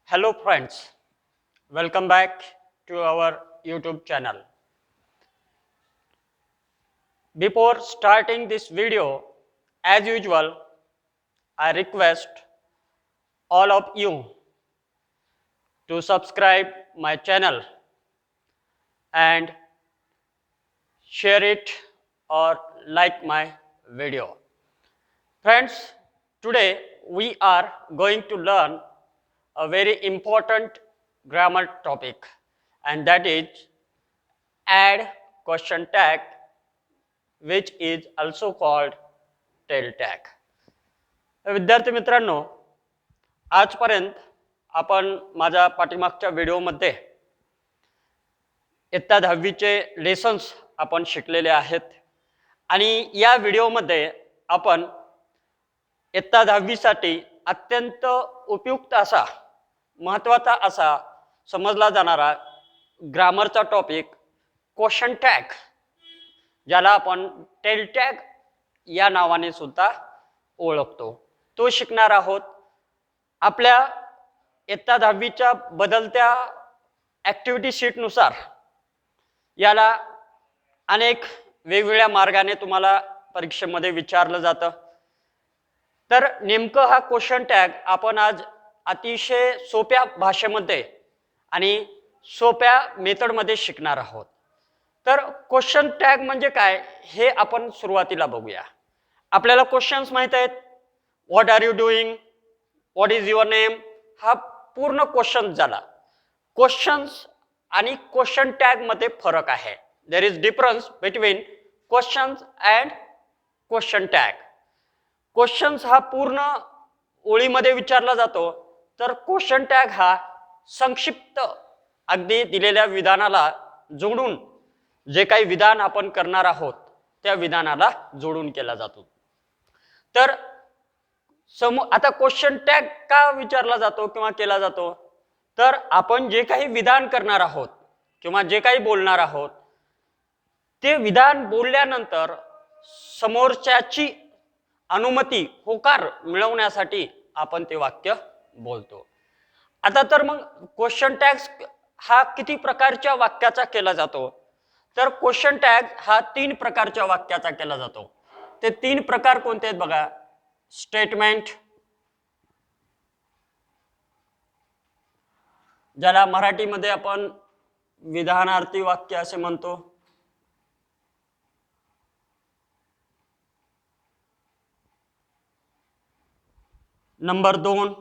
Hello friends, welcome back to our YouTube channel. Before starting this video, as usual, I request all of you to subscribe my channel and share it or like my video. Friends, today we are going to learn a very important grammar topic, and that is add question tag, which is also called tail tag. विद्यार्थी मित्रांनो, आजपर्यंत आपण माझ्या पाठीमागच्या व्हिडिओमध्ये इयत्ता 10वीचे lessons आपण शिकलेले आहेत आणि या व्हिडिओमध्ये आपण इयत्ता 10वीसाठी अत्यंत उपयुक्त असा महत्त्वाचा असा समजला जाणारा ग्रामरचा टॉपिक क्वेश्चन टॅग, ज्याला आपण टेल टॅग या नावाने सुद्धा ओळखतो, तो शिकणार आहोत. आपल्या इयत्ता 10वीच्या बदलत्या ॲक्टिव्हिटी शीटनुसार याला अनेक वेगवेगळ्या मार्गाने तुम्हाला परीक्षेमध्ये विचारलं जातं. तर नेमकं हा क्वेश्चन टॅग आपण आज अतिशय सोप्या भाषेमध्ये आणि सोप्या मेथडमध्ये शिकणार आहोत. तर क्वेश्चन टॅग म्हणजे काय हे आपण सुरुवातीला बघूया. आपल्याला क्वेश्चन्स माहित आहेत. What are you doing, what is your name, हा पूर्ण क्वेश्चन झाला. क्वेश्चन्स आणि क्वेश्चन टॅग मध्ये फरक आहे. There is difference between questions and question tag. Questions हा पूर्ण ओळीमध्ये विचारला जातो, तर क्वेश्चन टॅग हा संक्षिप्त अगदी दिलेल्या विधानाला जोडून जे काही विधान आपण करणार आहोत त्या विधानाला जोडून केला जातो. तर आता क्वेश्चन टॅग का विचारला जातो किंवा केला जातो, तर आपण जे काही विधान करणार आहोत किंवा जे काही बोलणार आहोत ते विधान बोलल्यानंतर समोरच्याची अनुमती, होकार मिळवण्यासाठी आपण ते वाक्य बोलतो. आता तर मग क्वेश्चन टॅग हा किती प्रकारच्या वाक्याचा केला जातो, तर क्वेश्चन टॅग हा 3 प्रकारच्या वाक्याचा केला जातो. ते 3 प्रकार कोणते आहेत बघा. स्टेटमेंट, ज्याला मराठीमध्ये आपण विधानार्थी वाक्य असे म्हणतो. नंबर 2,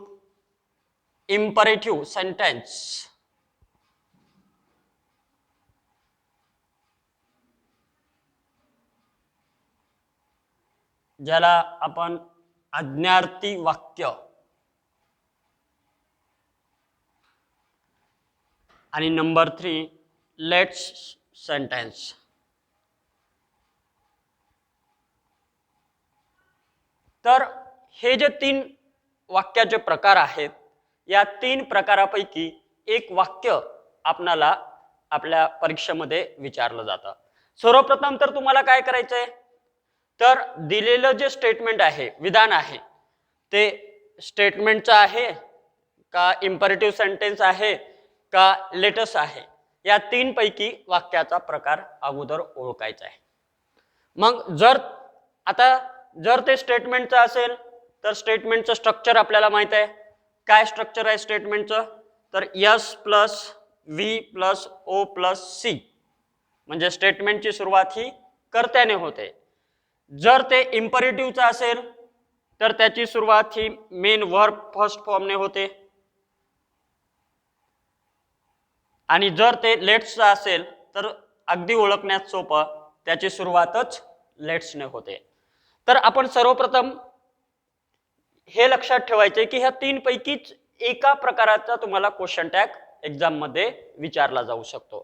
इम्परेटिव्ह सेंटेन्स, ज्याला आपण आज्ञार्थी वाक्य, आणि नंबर 3, लेट्स सेंटेन्स. तर हे जे 3 वाक्याचे प्रकार आहेत, या 3 प्रकारापैकी एक वाक्य आपणाला आपल्या परीक्षेमध्ये विचारलं जातं. सर्वप्रथम तर तुम्हाला काय करायचंय, तर दिलेलं जे स्टेटमेंट आहे, विधान आहे, ते स्टेटमेंटचं आहे का इम्परेटिव्ह सेंटेन्स आहे का लेटस आहे, या 3 पैकी वाक्याचा प्रकार अगोदर ओळखायचा आहे. मग जर ते स्टेटमेंटचं असेल तर स्टेटमेंटचं स्ट्रक्चर आपल्याला माहित आहे. काय स्ट्रक्चर आहे स्टेटमेंटचं, तर S plus V plus O plus C, म्हणजे स्टेटमेंटची सुरुवात ही कर्त्याने होते. जर ते इम्परेटिव्हचं असेल तर त्याची सुरुवात ही मेन वर्ब फर्स्ट फॉर्मने होते, आणि जर ते लेट्सचं असेल तर अगदी ओळखण्यात सोपं, त्याची सुरुवातच लेट्सने होते. तर आपण सर्वप्रथम हे लक्षात ठेवायचे की ह्या 3 पैकीच एका प्रकाराचा तुम्हाला क्वेश्चन टॅग एक्झाम मध्ये विचारला जाऊ शकतो.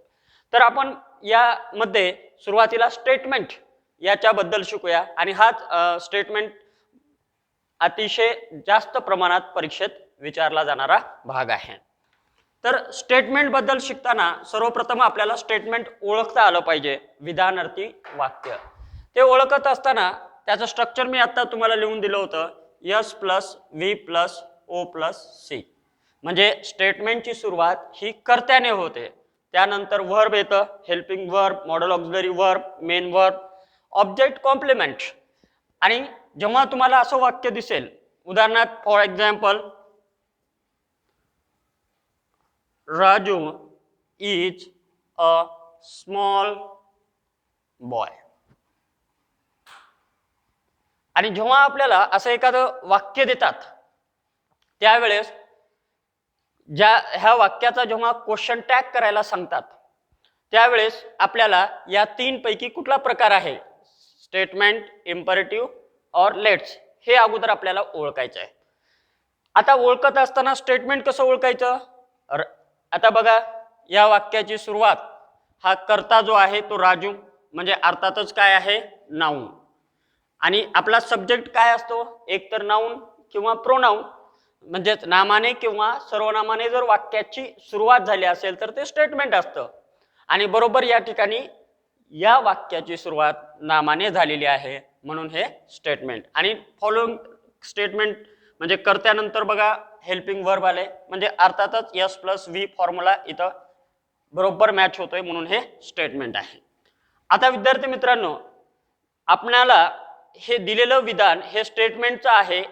तर आपण यामध्ये सुरुवातीला स्टेटमेंट याच्याबद्दल शिकूया, आणि हाच स्टेटमेंट अतिशय जास्त प्रमाणात परीक्षेत विचारला जाणारा भाग आहे. तर स्टेटमेंट बद्दल शिकताना सर्वप्रथम आपल्याला स्टेटमेंट ओळखता आलं पाहिजे. विधानार्थी वाक्य ते ओळखत असताना त्याचं स्ट्रक्चर मी आता तुम्हाला लिहून दिलं होतं, S plus V plus O plus C. म्हणजे स्टेटमेंटची सुरुवात ही कर्त्याने होते, त्यानंतर वर्ब येतं, helping verb, modal auxiliary verb, main verb, object complement. आणि जेव्हा तुम्हाला असं वाक्य दिसेल, उदाहरणार्थ for example, Raju is a small boy, आणि जेव्हा आपल्याला असं एखादं वाक्य देतात त्यावेळेस ह्या वाक्याचा जेव्हा क्वेश्चन टॅग करायला सांगतात त्यावेळेस आपल्याला या तीन पैकी कुठला प्रकार आहे, स्टेटमेंट, इम्परेटिव्ह और लेट्स, हे अगोदर आपल्याला ओळखायचं आहे. आता ओळखत असताना स्टेटमेंट कसं ओळखायचं, आता बघा या वाक्याची सुरुवात, हा कर्ता जो आहे तो राजू, म्हणजे अर्थातच काय आहे, नाऊन. आणि आपला सब्जेक्ट काय असतो, एक तर नाऊन किंवा प्रोनाऊन, म्हणजेच नामाने किंवा सर्वनामाने जर वाक्याची सुरुवात झाली असेल तर ते स्टेटमेंट असतं. आणि बरोबर या ठिकाणी या वाक्याची सुरुवात नामाने झालेली आहे म्हणून हे स्टेटमेंट. आणि फॉलोइंग स्टेटमेंट म्हणजे कर्त्यानंतर बघा हेल्पिंग वर्ब आले, म्हणजे अर्थातच एस प्लस व्ही फॉर्म्युला इथं बरोबर मॅच होतोय म्हणून हे स्टेटमेंट आहे. आता विद्यार्थी मित्रांनो, आपल्याला हे दिलेलं विधान हे स्टेटमेंटचं आहे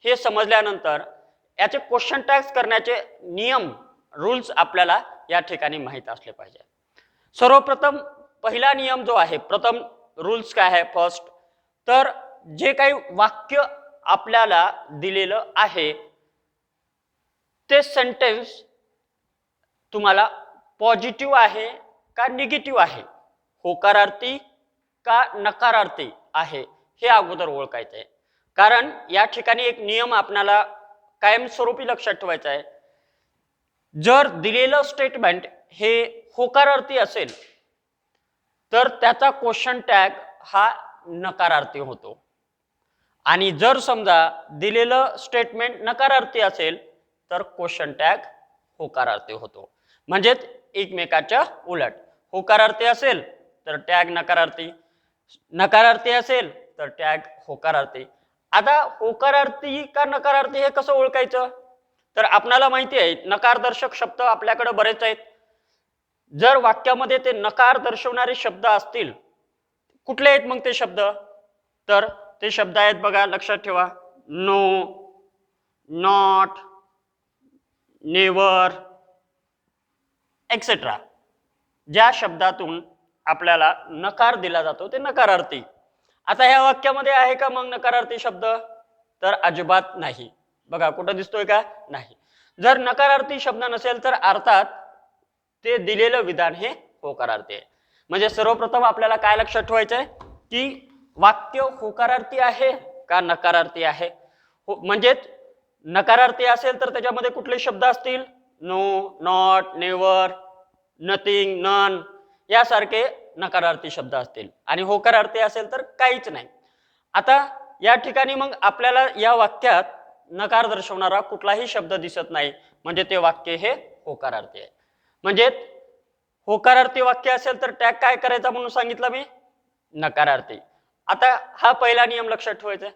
हे समजल्यानंतर याचे क्वेश्चन टॅग्स करण्याचे नियम, रूल्स आपल्याला या ठिकाणी माहीत असले पाहिजे. सर्वप्रथम पहिला नियम जो आहे, प्रथम रूल्स काय आहे, फर्स्ट, तर जे काही वाक्य आपल्याला दिलेलं आहे ते सेंटेन्स तुम्हाला पॉझिटिव्ह आहे का निगेटिव्ह आहे, होकारार्थी का नकारार्थी आहे, हे अगोदर ओळखायचं आहे. कारण या ठिकाणी एक नियम आपल्याला कायमस्वरूपी लक्षात ठेवायचा आहे, जर दिलेलं स्टेटमेंट हे होकारार्थी असेल तर त्याचा क्वेश्चन टॅग हा नकारार्थी होतो, आणि जर समजा दिलेलं स्टेटमेंट नकारार्थी असेल तर क्वेश्चन टॅग होकारार्थी होतो. म्हणजेच एकमेकाच्या उलट, होकारार्थी असेल तर टॅग नकारार्थी, नकारार्थी असेल तर टॅग होकारार्थी. आता होकारार्थी का नकारार्थी हे कसं ओळखायचं, तर आपल्याला माहिती आहे नकारदर्शक शब्द आपल्याकडे बरेच आहेत. जर वाक्यामध्ये ते नकार दर्शवणारे शब्द असतील, कुठले आहेत मग ते शब्द, तर ते शब्द आहेत बघा, लक्षात ठेवा, नो, नॉट, नेवर एक्सेट्रा. ज्या शब्दातून आपल्याला नकार दिला जातो ते नकारार्थी. आता ह्या वाक्यामध्ये आहे का मग नकारार्थी शब्द, तर अजिबात नाही. बघा कुठं दिसतोय का, नाही. जर नकारार्थी शब्द नसेल तर अर्थात ते दिलेलं विधान हे होकारार्थी आहे. म्हणजे सर्वप्रथम आपल्याला काय लक्षात ठेवायचं आहे की वाक्य होकारार्थी आहे का नकारार्थी आहे. म्हणजेच नकारार्थी असेल तर त्याच्यामध्ये कुठले शब्द असतील, no, not, never, nothing, none यासारखे नकारार्थी शब्द असतील, आणि होकारार्थी असेल तर काहीच नाही. आता या ठिकाणी मग आपल्याला या वाक्यात नकार दर्शवणारा कुठलाही शब्द दिसत नाही, म्हणजे ते वाक्य हे होकारार्थी आहे. म्हणजे होकारार्थी वाक्य असेल तर टॅग काय करायचा म्हणून सांगितलं मी, नकारार्थी. आता हा पहिला नियम लक्षात ठेवायचा आहे.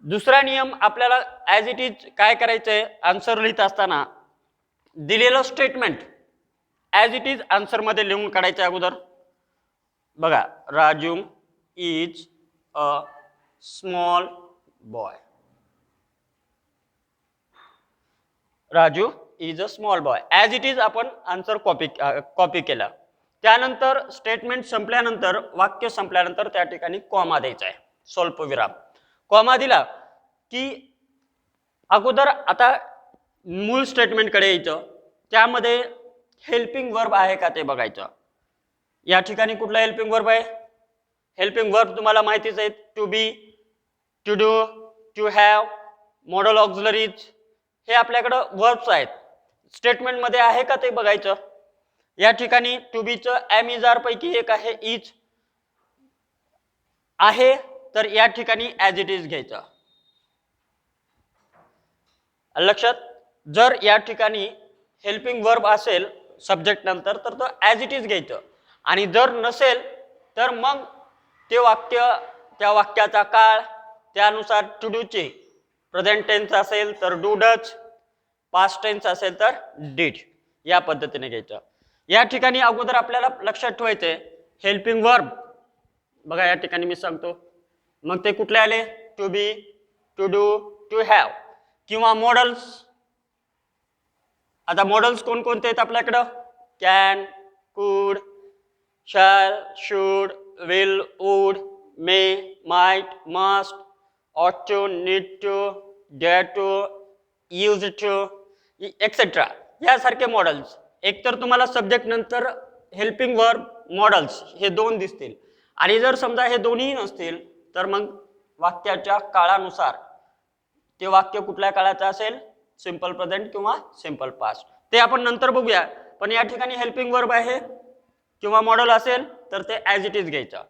दुसरा नियम आपल्याला ॲज इट इज काय करायचंय, आन्सर लिहित असताना दिलेलं statement as it is answer मध्ये लिहून काढायचं अगोदर. बघा, Raju is a small boy, Raju is a small boy, as it is आपण आन्सर कॉपी केला. त्यानंतर स्टेटमेंट संपल्यानंतर, वाक्य संपल्यानंतर त्या ठिकाणी कॉमा द्यायचा आहे, स्वल्पविराम. कॉमा दिला की अगोदर आता मूळ स्टेटमेंट कडे यायचं, त्यामध्ये हेल्पिंग वर्ब आहे का ते बघायचं. या ठिकाणी कुठला हेल्पिंग वर्ब आहे, हेल्पिंग वर्ब तुम्हाला माहितीच आहे, to be, to do, to have, modal auxiliaries, हे आपल्याकडं वर्ब्स आहेत. स्टेटमेंट मध्ये आहे का ते बघायचं. या ठिकाणी टू बीचं एम इज आर पैकी एक आहे, इज आहे, तर या ठिकाणी ॲज इट इज घ्यायचं. लक्षात, जर या ठिकाणी हेल्पिंग वर्ब असेल सब्जेक्ट नंतर तर तो ॲज इट इज घ्यायचं, आणि जर नसेल तर मग ते वाक्य, त्या वाक्याचा काळ त्यानुसार टू डूचे प्रेझेंट टेन्स असेल तर डू डज, पास्ट टेन्स असेल तर डिड, या पद्धतीने घ्यायचं. या ठिकाणी अगोदर आपल्याला लक्षात ठेवायचंय हेल्पिंग वर्ब. बघा या ठिकाणी मी सांगतो, मग ते कुठले आले? To be, to do, to have किंवा मॉडल्स. आता मॉडल्स कोणकोणते आहेत आपल्याकडं? Can, could, shall, should, will, would, may, might, must, ought to, need to, dare to, used to, etcetera यासारखे मॉडेल्स. एकतर तुम्हाला सब्जेक्ट नंतर हेल्पिंग वर्ब मॉडेल्स हे दोन दिसतील, आणि जर समजा हे दोन्ही नसतील तर मग वाक्याच्या काळानुसार ते वाक्य कुठल्या काळाचं असेल? सिंपल प्रेझेंट किंवा सिंपल पास्ट, ते आपण नंतर बघूया. पण या ठिकाणी हेल्पिंग वर्ब आहे किंवा मॉडेल असेल तर ते ॲज इट इज घ्यायचं.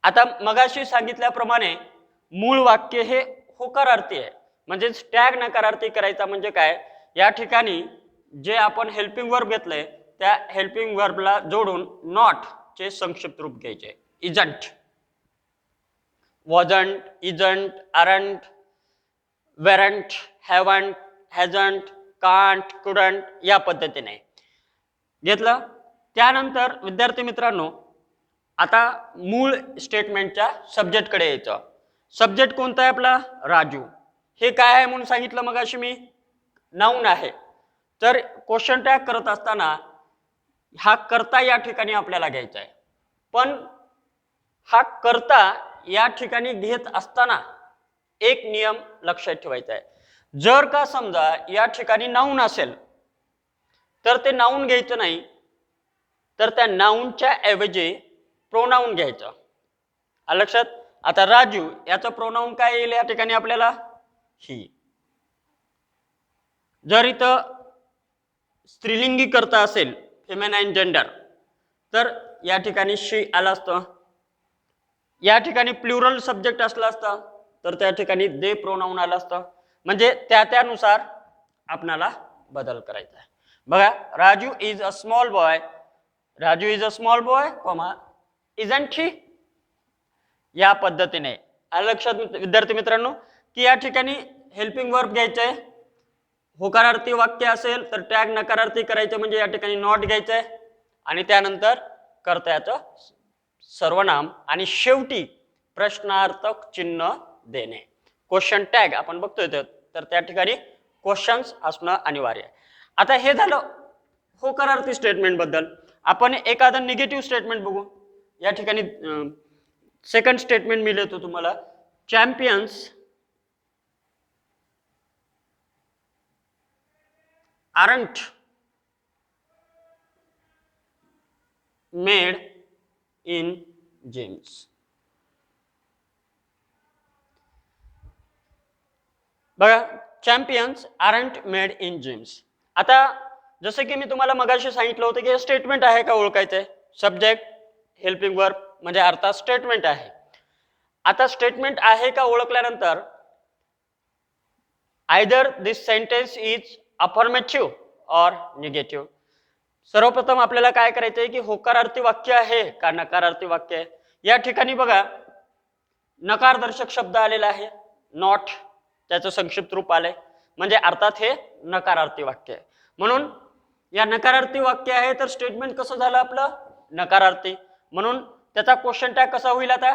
आता मगाशी सांगितल्याप्रमाणे मूळ वाक्य हे होकारार्थी आहे, म्हणजे टॅग नकारार्थी करायचा. म्हणजे काय? या ठिकाणी जे आपण हेल्पिंग वर्ब घेतलंय त्या हेल्पिंग वर्बला जोडून नॉट चे संक्षिप्त रूप घ्यायचे. Isn't, wasn't, isn't, aren't, weren't, haven't, hasn't, can't, couldn't या पद्धतीने घेतलं. त्यानंतर विद्यार्थी मित्रांनो, आता मूळ स्टेटमेंटच्या सब्जेक्टकडे यायचं. सब्जेक्ट कोणता आहे आपला? राजू. हे काय आहे म्हणून सांगितलं मगाशी मी? नाऊन आहे. तर क्वेश्चन टॅग करत असताना हा कर्ता या ठिकाणी आपल्याला घ्यायचा आहे. पण हा कर्ता या ठिकाणी घेत असताना एक नियम लक्षात ठेवायचा आहे. जर का समजा या ठिकाणी नाऊन असेल तर ते नाऊन घ्यायचं नाही, तर त्या नाऊनच्या ऐवजी प्रोनाऊन घ्यायचं. लक्षात? आता राजू याचं प्रोनाऊन काय येईल या ठिकाणी आपल्याला? ही. जर इथं स्त्रीलिंगी कर्ता असेल, फेमिनाईन जेंडर, तर या ठिकाणी शी आलं असतं. या ठिकाणी प्लुरल सब्जेक्ट असलं असतं तर त्या ठिकाणी दे प्रोनाऊन आलं असतं. म्हणजे त्यानुसार आपणाला बदल करायचा आहे. बघा, Raju is a small boy, Raju is a small boy, isn't he, या पद्धतीने. लक्षात विद्यार्थी मित्रांनो की या ठिकाणी हेल्पिंग वर्ब घ्यायचंय. होकारार्थी वाक्य असेल तर टॅग नकारार्थी करायचं, म्हणजे या ठिकाणी नॉट घ्यायचंय, आणि त्यानंतर कर्त्याचं सर्वनाम, आणि शेवटी प्रश्नार्थक चिन्ह देणे. क्वेश्चन टॅग आपण बघतोय तर त्या ठिकाणी क्वेश्चन्स असणं अनिवार्य आहे. आता हे झालं होकारार्थी स्टेटमेंट बद्दल. आपण एखादं निगेटिव्ह स्टेटमेंट बघू. या ठिकाणी सेकंड स्टेटमेंट मी लिहितो तुम्हाला. Champions aren't made in gyms. बघा, champions aren't made in gyms. आता जसं की मी तुम्हाला मगाशी सांगितलं होतं की स्टेटमेंट आहे का ओळखायचंय. सब्जेक्ट, हेल्पिंग वर्ब, म्हणजे अर्थात स्टेटमेंट आहे. आता स्टेटमेंट आहे का ओळखल्यानंतर either this sentence is affirmative और निगेटिव्ह. सर्वप्रथम आपल्याला काय करायचंय की होकारार्थी वाक्य आहे का नकारार्थी वाक्य आहे. या ठिकाणी बघा नकारदर्शक शब्द आलेला आहे, नॉट, त्याचं संक्षिप्त रूप आलंय, म्हणजे अर्थात हे नकारार्थी वाक्य आहे. म्हणून या नकारार्थी वाक्य आहे तर स्टेटमेंट कसं झालं आपलं? नकारार्थी. म्हणून त्याचा क्वेश्चन टॅग कसा होईल आता?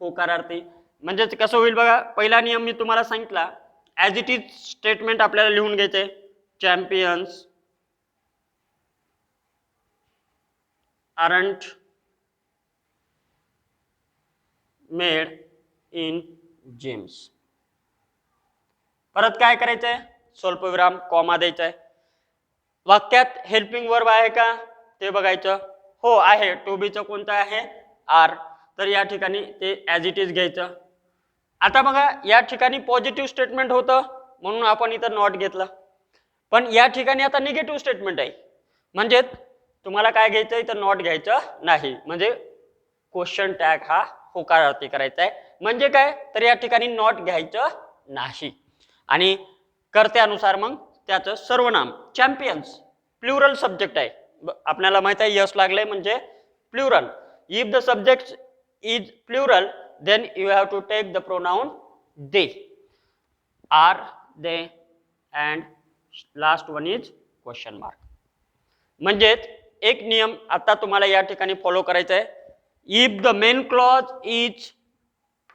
होकारार्थी. म्हणजे कसं होईल बघा, पहिला नियम मी तुम्हाला सांगितला, ॲज इट इज स्टेटमेंट आपल्याला लिहून घ्यायचंय. Champions aren't made in gyms. परत काय करायचंय? स्वल्पविराम, कॉमा द्यायचाय. वाक्यात हेल्पिंग वर्ब आहे का ते बघायचं. हो आहे. टू बीचं कोणतं आहे? आर. तर या ठिकाणी ते ॲज इट इज घ्यायचं. आता बघा या ठिकाणी पॉझिटिव्ह स्टेटमेंट होतं म्हणून आपण इथं नॉट घेतलं. पण या ठिकाणी आता निगेटिव्ह स्टेटमेंट आहे, म्हणजे तुम्हाला काय घ्यायचं इथं? नॉट घ्यायचं नाही. म्हणजे क्वेश्चन टॅग हा होकारार्थी करायचा आहे. म्हणजे काय? तर या ठिकाणी नॉट घ्यायचं नाही. आणि कर्त्यानुसार मग त्याचं सर्वनाम. चॅम्पियन्स प्लुरल सब्जेक्ट आहे, आपल्याला माहित आहे यस लागलंय म्हणजे plural. If the subject is plural then you have to take the pronoun they, are, they and last one is question mark. म्हणजेच एक नियम आता तुम्हाला या ठिकाणी फॉलो करायचा आहे. If the main clause is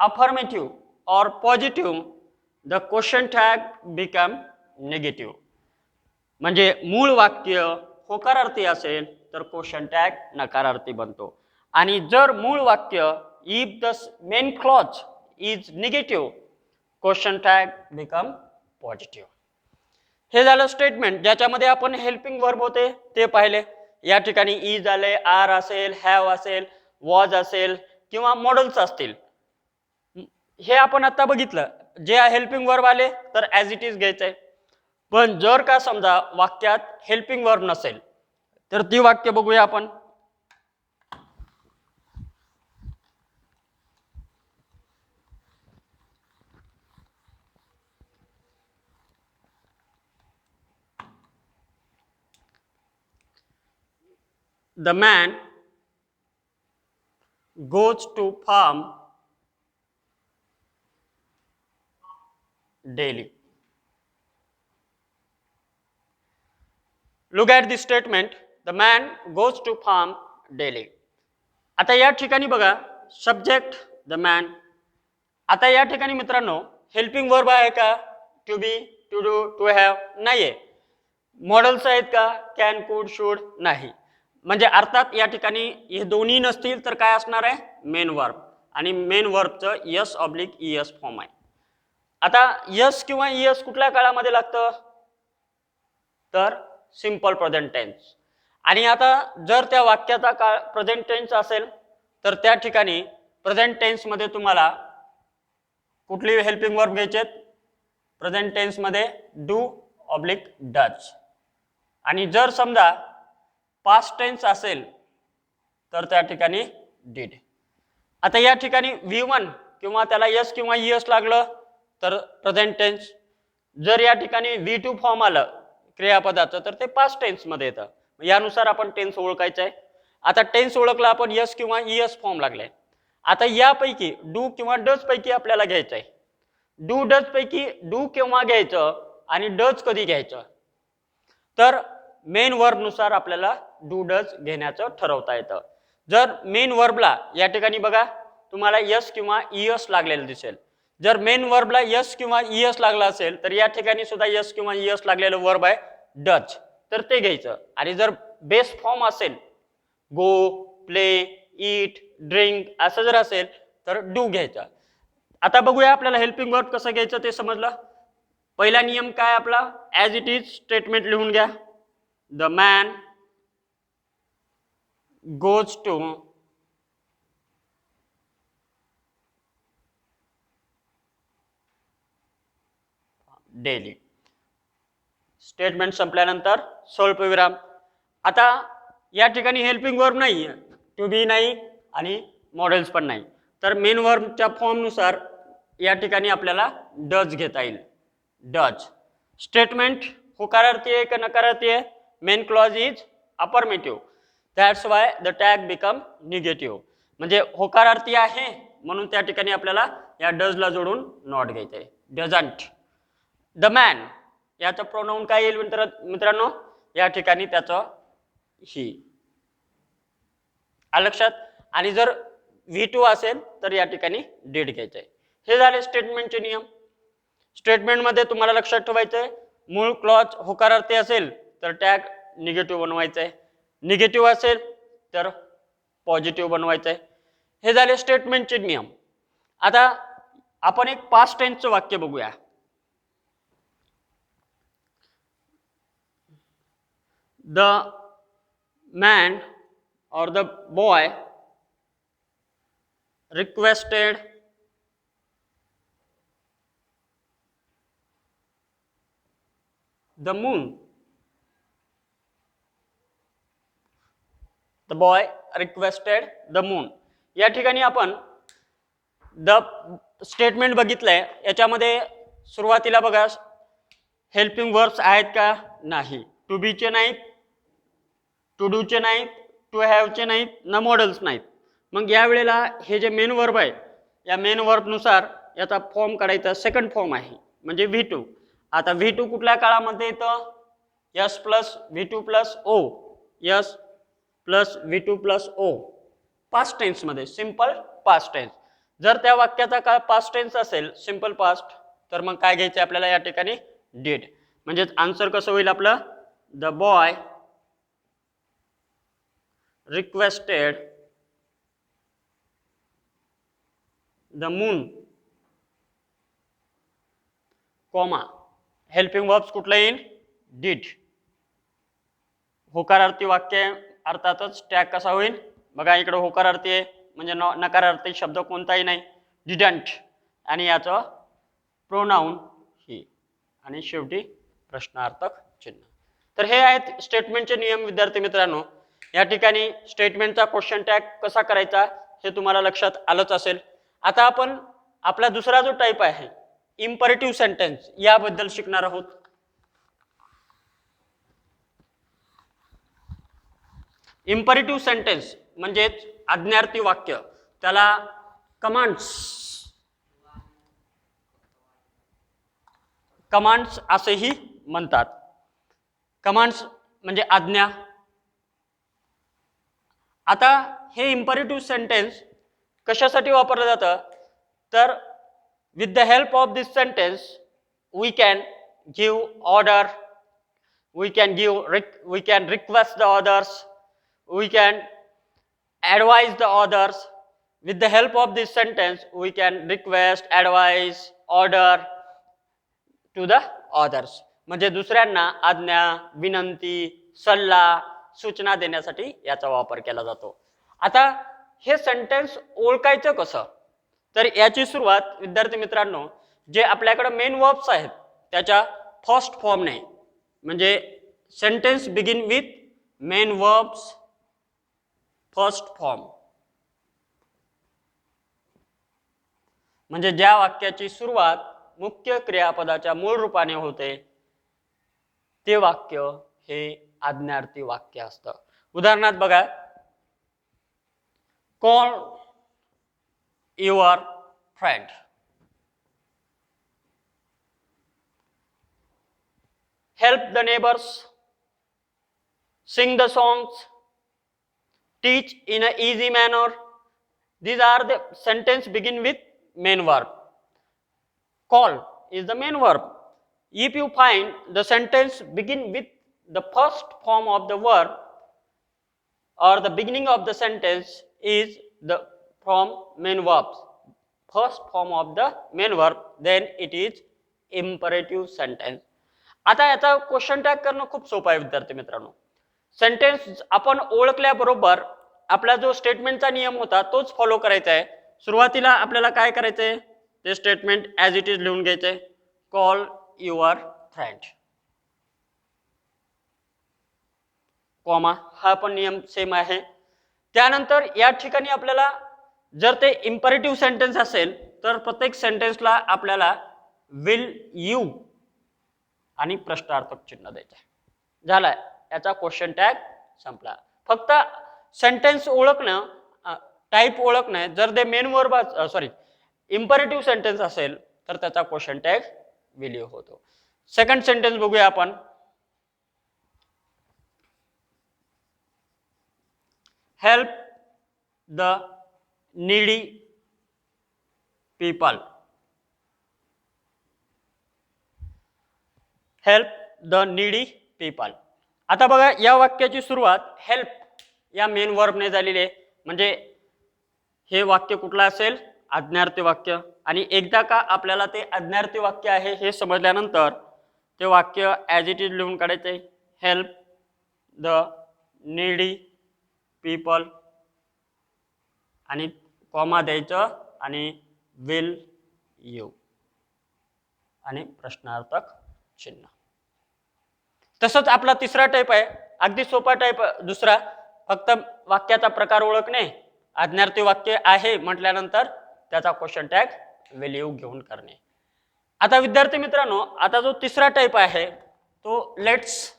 affirmative or positive the question tag become negative. म्हणजे मूळ वाक्य होकारार्थी असेल तर क्वेश्चन टॅग नकारार्थी बनतो. आणि जर मूळ वाक्य if the main clause is negative question tag become positive. हे झालं स्टेटमेंट ज्याच्यामध्ये आपण हेल्पिंग वर्ब होते ते पाहिले. या ठिकाणी इज आले, आर असेल, हॅव असेल, वॉज असेल किंवा मॉडेल्स असतील. हे आपण आता बघितलं. जे हेल्पिंग वर्ब आले तर ॲज इट इज घ्यायचंय. पण जर का समजा वाक्यात हेल्पिंग वर्ब नसेल तर ती वाक्य बघूया आपण. The man goes to farm daily. Look at this statement. The man goes to farm daily. आता या ठिकाणी बघा सब्जेक्ट द मॅन. आता या ठिकाणी मित्रांनो हेल्पिंग वर्ब आहे का? To be, to do, to have नाहीये. मॉडेल्स आहेत का? कॅन, कुड, शुड नाही. म्हणजे अर्थात या ठिकाणी हे दोन्ही नसतील तर काय असणार आहे? Main verb. आणि मेन वर्बचं यस ऑब्लिक ईएस फॉर्म आहे. आता यस किंवा ईएस कुठल्या काळामध्ये लागतं? तर सिंपल प्रेझेंट टेन्स. आणि आता जर त्या वाक्याचा काळ प्रेझेंट टेन्स असेल तर त्या ठिकाणी प्रेझेंट टेन्स मध्ये तुम्हाला कुठली हेल्पिंग वर्ब घ्यायचे? प्रेझेंट टेन्स मध्ये डू ऑब्लिक डज. आणि जर समजा पास्ट टेन्स असेल तर त्या ठिकाणी डिड. आता या ठिकाणी V1 किंवा त्याला यस किंवा ईएस लागलं तर प्रेझेंट टेन्स. जर या ठिकाणी V2 फॉर्म आलं क्रियापदाचं तर ते पास्ट टेन्स मध्ये येतं. यानुसार आपण टेन्स ओळखायचं आहे. आता टेन्स ओळखला आपण यस किंवा ईएस फॉर्म लागले. आता यापैकी डू किंवा डज पैकी आपल्याला घ्यायचं आहे. डू डज पैकी डू केव्हा घ्यायचं आणि डज कधी घ्यायचं? तर मेन वर्ब नुसार आपल्याला डू डज घेण्याचं ठरवता येतं. जर मेन वर्बला या ठिकाणी बघा तुम्हाला यस किंवा ईएस लागलेलं दिसेल. जर मेन वर्बला यस किंवा ईएस लागला असेल तर या ठिकाणी सुद्धा यस किंवा ईएस लागलेलं वर्ब आहे डज, तर ते घ्यायचं. आणि जर बेस फॉर्म असेल गो, प्ले, ईट, ड्रिंक असं जर असेल तर डू घ्यायचा. आता बघूया आपल्याला हेल्पिंग वर्ब कसं घ्यायचं ते समजलं. पहिला नियम काय आपला? ॲज इट इज स्टेटमेंट लिहून घ्या. The man goes to Delhi. Statement संपल्यानंतर स्वल्पविराम. आता या ठिकाणी हेल्पिंग वर्ब नाही, टू बी नाही आणि मॉडेल्स पण नाही. तर मेन वर्बच्या फॉर्मनुसार या ठिकाणी आपल्याला डज घेता येईल. डज. स्टेटमेंट होकारार्थी आहे का नकारार्थी आहे? Main clause is affirmative. That's why the tag become negative. म्हणजे होकारार्थी आहे म्हणून त्या ठिकाणी आपल्याला या डजला जोडून नॉट घ्यायचं आहे. डझंट. द मॅन याचं प्रोनाउन काय येईल मित्रांनो? या ठिकाणी त्याचं ही. लक्षात. आणि जर V2 असेल तर या ठिकाणी डीड घ्यायचं आहे. हे झाले स्टेटमेंटचे नियम. स्टेटमेंटमध्ये तुम्हाला लक्षात ठेवायचं आहे मूळ क्लॉज होकारार्थी असेल तर टॅग निगेटिव्ह बनवायचं आहे. निगेटिव्ह असेल तर पॉझिटिव्ह बनवायचं आहे. हे झाले स्टेटमेंटचे नियम. आता आपण एक पास्ट टेन्सचं वाक्य बघूया. The man or the boy requested the moon. The boy requested the moon. या ठिकाणी आपण द स्टेटमेंट बघितलंय. याच्यामध्ये सुरुवातीला बघा हेल्पिंग वर्ब्स आहेत का? नाही. टू बीचे नाहीत, टू डूचे नाहीत, टू हॅवचे नाहीत, ना मॉडेल्स नाहीत. मग या वेळेला हे जे मेन वर्ब आहे या मेन वर्बनुसार याचा फॉर्म काढायचा. सेकंड फॉर्म आहे म्हणजे V2. आता V2 कुठल्या काळामध्ये येतं? S plus V2 plus O, S plus V2 plus O, past tense मध्ये, सिंपल पास्ट टेन्स. जर त्या वाक्याचा काळ पास्ट टेन्स असेल, सिंपल पास्ट, तर मग काय घ्यायचं आपल्याला या ठिकाणी? डिड. म्हणजे आन्सर कसं होईल आपलं? The boy requested the moon, comma, helping verbs कुठलं येईल? डिड. होकारार्थी वाक्य अर्थातच टॅग कसा होईल? बघा इकडे होकारार्थी आहे म्हणजे नकारार्थी शब्द कोणताही नाही, डिडंट, आणि याचं प्रोनाउन ही, आणि शेवटी प्रश्नार्थक चिन्ह. तर हे आहेत स्टेटमेंटचे नियम विद्यार्थी मित्रांनो. या ठिकाणी स्टेटमेंटचा क्वेश्चन टॅग कसा करायचा हे तुम्हाला लक्षात आलंच असेल. आता आपण आपला दुसरा जो टाईप आहे इम्परेटिव्ह सेंटेन्स याबद्दल शिकणार आहोत. इम्परेटिव्ह सेंटेन्स म्हणजेच आज्ञार्थी वाक्य, त्याला कमांड्स असेही म्हणतात. कमांड्स म्हणजे आज्ञा. आता हे इम्परेटिव्ह सेंटेन्स कशासाठी वापरलं जातं? तर with the help of this sentence we can give order, we can request the others, we can advise the others. With the help of this sentence we can request, advise, order to the others. म्हणजे दुसऱ्यांना आज्ञा, विनंती, सल्ला, सूचना देण्यासाठी याचा वापर केला जातो. आता हे सेंटेन्स ओळखायचं कसं? तर याची सुरुवात विद्यार्थी मित्रांनो, जे आपल्याकडे मेन वर्ब्स आहेत त्याच्या फर्स्ट फॉर्मने, म्हणजे sentence begin with main verbs first form, म्हणजे ज्या वाक्याची सुरुवात मुख्य क्रियापदाच्या मूळ रूपाने होते ते वाक्य हे आज्ञार्थी वाक्य असतं. उदाहरणार्थ बघा, call your friend, help the neighbors, sing the songs, teach in an easy manner. These are the sentence begin with main verb. Call is the main verb. If you find the sentence begin with the first form of the verb or the beginning of the sentence is the from main verbs, first form of the main verb, then it is imperative sentence. आता याचा question tag करणं खूप सोपं आहे विद्यार्थी मित्रांनो. Sentence आपण ओळखल्याबरोबर आपला जो स्टेटमेंटचा नियम होता तोच फॉलो करायचा आहे. सुरुवातीला आपल्याला काय करायचंय? ते स्टेटमेंट ॲज इट इज लिहून घ्यायचंय. कॉल युअर फ्रेंड, कॉमा, हा पण नियम सेम आहे. त्यानंतर या ठिकाणी आपल्याला जर ते इम्परेटिव्ह सेंटेन्स असेल तर प्रत्येक सेंटेन्सला आपल्याला विल यू आणि प्रश्नार्थक चिन्ह द्यायचं. झालाय, याचा क्वेश्चन टॅग संपला. फक्त सेंटेन्स ओळखणं, टाईप ओळखणं. जर ते मेन वर्ब इम्परेटिव्ह सेंटेन्स असेल तर त्याचा क्वेश्चन टॅग विल यू होतो. सेकंड सेंटेन्स बघूया आपण. Help the needy people, help the needy people. आता बघा, या वाक्याची सुरुवात हेल्प या मेन वर्बने झालेली आहे. म्हणजे हे वाक्य कुठलं असेल? आज्ञार्थी वाक्य. आणि एकदा का आपल्याला ते आज्ञार्थी वाक्य आहे हे समजल्यानंतर ते वाक्य ॲज इट इज लिहून काढायचे. हेल्प द नीडी पीपल आणि कॉमा द्यायचं आणि विल यू आणि प्रश्नार्थक चिन्ह. तसंच आपला तिसरा टाईप आहे, अगदी सोपा टाईप दुसरा, फक्त वाक्याचा प्रकार ओळखणे. आज्ञार्थी वाक्य आहे म्हटल्यानंतर त्याचा क्वेश्चन टॅग विल यू घेऊन करणे. आता विद्यार्थी मित्रांनो, आता जो तिसरा टाईप आहे तो लेट्स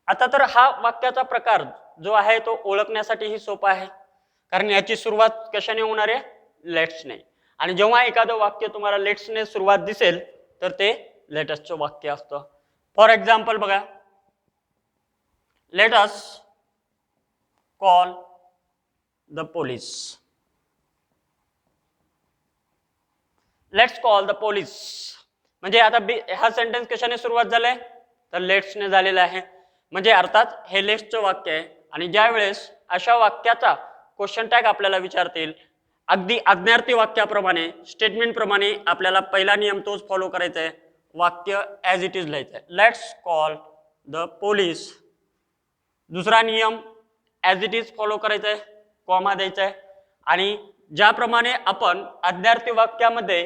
आता तर हा वाक्याचा प्रकार जो आहे तो ओळखण्यासाठीही सोपा आहे, कारण याची सुरुवात कशाने होणार आहे? लेट्सने. आणि जेव्हा एखादं वाक्य तुम्हाला लेट्सने सुरुवात दिसेल तर ते लेटसचं वाक्य असतं. फॉर एक्झाम्पल बघा, let us call the police. Let's call the police म्हणजे आता हा सेंटेन्स कशाने सुरुवात झालाय? तर लेट्सने झालेला आहे. म्हणजे अर्थात हे लेट्सचं वाक्य आहे. आणि ज्या वेळेस अशा वाक्याचा क्वेश्चन टॅग आपल्याला विचारतील, अगदी आज्ञार्थी वाक्याप्रमाणे, स्टेटमेंट प्रमाणे आपल्याला पहिला नियम तोच फॉलो करायचा आहे. वाक्य ॲज इट इज लिहायचं आहे, लेट्स कॉल द पोलीस. दुसरा नियम ॲज इट इज फॉलो करायचा आहे, कॉमा द्यायचा आहे. आणि ज्याप्रमाणे आपण आज्ञार्थी वाक्यामध्ये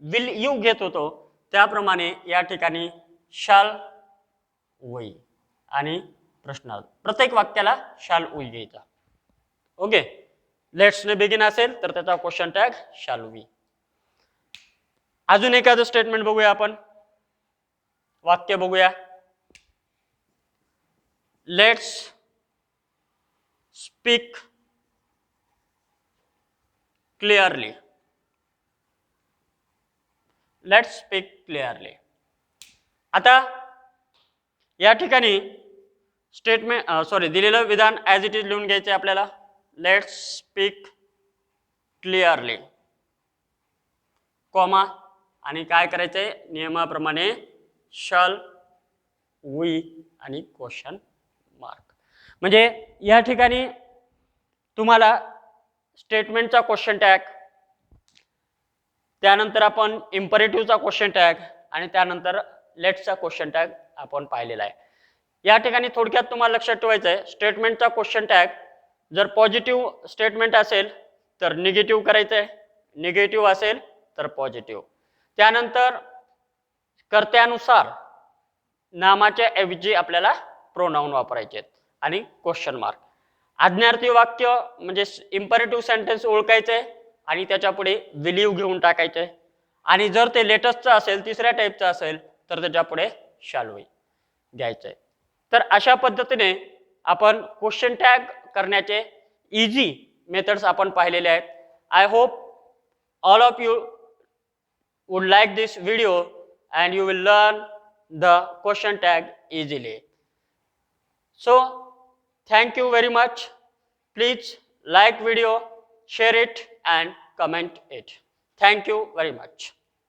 विल यू घेत होतो त्याप्रमाणे या ठिकाणी शाल वी आणि प्रश्नार्थ, प्रत्येक वाक्याला शाल वी घ्यायचा. ओके, लेट्सने बिगिन असेल तर त्याचा क्वेश्चन टॅग शाल वी. अजून एखादं स्टेटमेंट बघूया आपण, वाक्य बघूया. Let's speak clearly. Let's speak clearly. आता या ठिकाणी स्टेटमेंट दिलेलं विधान ॲज इट इज लिहून घ्यायचं आहे आपल्याला. लेट्स स्पीक क्लिअरली, कॉमा, आणि काय करायचंय नियमाप्रमाणे शल वी आणि क्वेश्चन मार्क. म्हणजे या ठिकाणी तुम्हाला स्टेटमेंटचा क्वेश्चन टॅग, त्यानंतर आपण इम्परेटिव्हचा क्वेश्चन टॅग आणि त्यानंतर लेट्सचा क्वेश्चन टॅग आपण पाहिलेला आहे. या ठिकाणी थोडक्यात तुम्हाला लक्षात ठेवायचं आहे, स्टेटमेंटचा क्वेश्चन टॅग जर पॉझिटिव्ह स्टेटमेंट असेल तर निगेटिव्ह करायचं आहे, निगेटिव्ह असेल तर पॉझिटिव्ह. त्यानंतर कर्त्यानुसार नामाच्या ऐवजी आपल्याला प्रोनाउन वापरायचे आहेत आणि क्वेश्चन मार्क. आज्ञार्थी वाक्य म्हणजे इम्परेटिव्ह सेंटेन्स ओळखायचं आहे आणि त्याच्या पुढे विलीव घेऊन टाकायचं आहे. आणि जर ते लेटेस्टचं असेल, तिसऱ्या टाईपचं असेल तर त्याच्या पुढे शाल वी घ्यायचं आहे. तर अशा पद्धतीने आपण क्वेश्चन टॅग करण्याचे इझी मेथड्स आपण पाहिलेले आहेत. I hope all of you would like this video and you will learn the question tag easily. So thank you very much. Please like video, share it and comment it. Thank you very much.